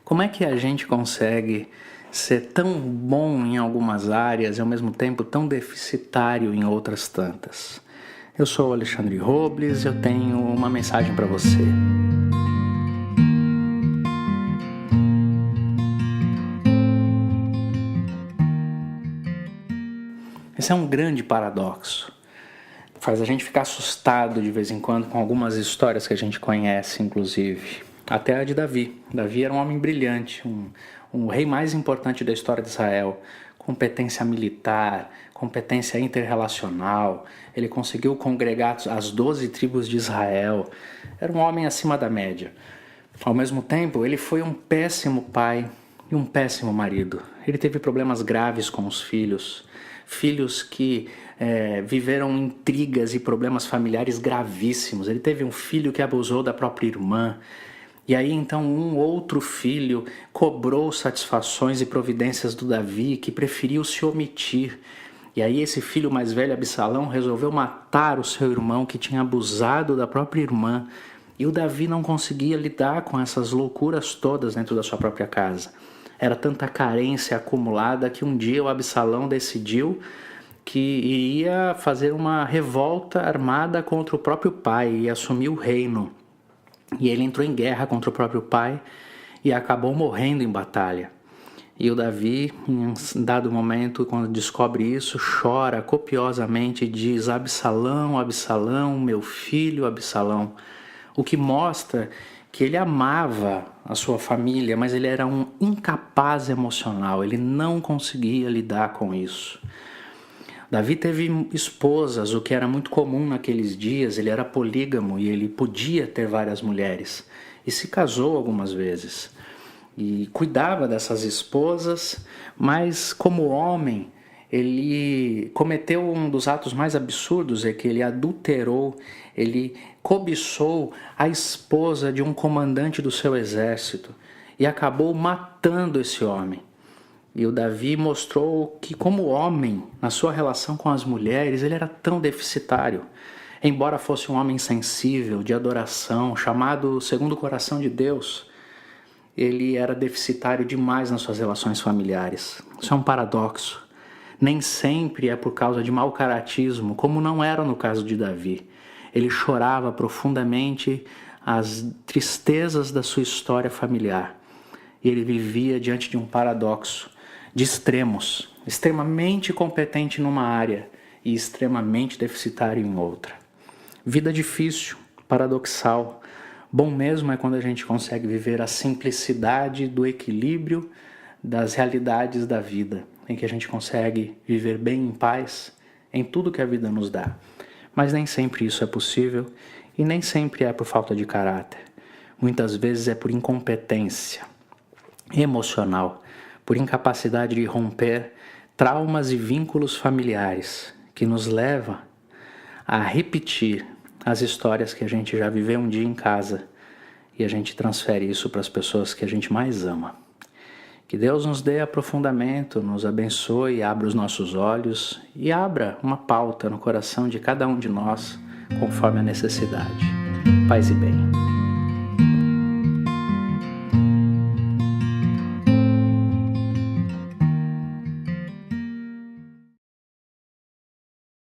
Como é que a gente consegue ser tão bom em algumas áreas e ao mesmo tempo tão deficitário em outras tantas? Eu sou o Alexandre Robles e eu tenho uma mensagem para você. Esse é um grande paradoxo. Faz a gente ficar assustado de vez em quando com algumas histórias que a gente conhece, inclusive. Até a de Davi. Davi era um homem brilhante, um rei mais importante da história de Israel. Competência militar, competência interrelacional. Ele conseguiu congregar as 12 tribos de Israel. Era um homem acima da média. Ao mesmo tempo, ele foi um péssimo pai e um péssimo marido. Ele teve problemas graves com os filhos. Filhos que viveram intrigas e problemas familiares gravíssimos. Ele teve um filho que abusou da própria irmã. E aí então um outro filho cobrou satisfações e providências do Davi, que preferiu se omitir. E aí esse filho mais velho, Absalão, resolveu matar o seu irmão que tinha abusado da própria irmã. E o Davi não conseguia lidar com essas loucuras todas dentro da sua própria casa. Era tanta carência acumulada que um dia o Absalão decidiu que iria fazer uma revolta armada contra o próprio pai e assumir o reino. E ele entrou em guerra contra o próprio pai e acabou morrendo em batalha. E o Davi, em um dado momento, quando descobre isso, chora copiosamente e diz: Absalão, Absalão, meu filho Absalão. O que mostra que ele amava a sua família, mas ele era um incapaz emocional, ele não conseguia lidar com isso. Davi teve esposas, o que era muito comum naqueles dias. Ele era polígamo e ele podia ter várias mulheres. E se casou algumas vezes. E cuidava dessas esposas, mas como homem, ele cometeu um dos atos mais absurdos, é que ele adulterou, ele cobiçou a esposa de um comandante do seu exército e acabou matando esse homem. E o Davi mostrou que, como homem, na sua relação com as mulheres, ele era tão deficitário. Embora fosse um homem sensível, de adoração, chamado segundo o coração de Deus, ele era deficitário demais nas suas relações familiares. Isso é um paradoxo. Nem sempre é por causa de mau caratismo, como não era no caso de Davi. Ele chorava profundamente as tristezas da sua história familiar. E ele vivia diante de um paradoxo de extremos, extremamente competente numa área e extremamente deficitário em outra. Vida difícil, paradoxal. Bom mesmo é quando a gente consegue viver a simplicidade do equilíbrio das realidades da vida, em que a gente consegue viver bem em paz em tudo que a vida nos dá. Mas nem sempre isso é possível e nem sempre é por falta de caráter. Muitas vezes é por incompetência emocional, por incapacidade de romper traumas e vínculos familiares, que nos leva a repetir as histórias que a gente já viveu um dia em casa e a gente transfere isso para as pessoas que a gente mais ama. Que Deus nos dê aprofundamento, nos abençoe, abra os nossos olhos e abra uma pauta no coração de cada um de nós conforme a necessidade. Paz e bem.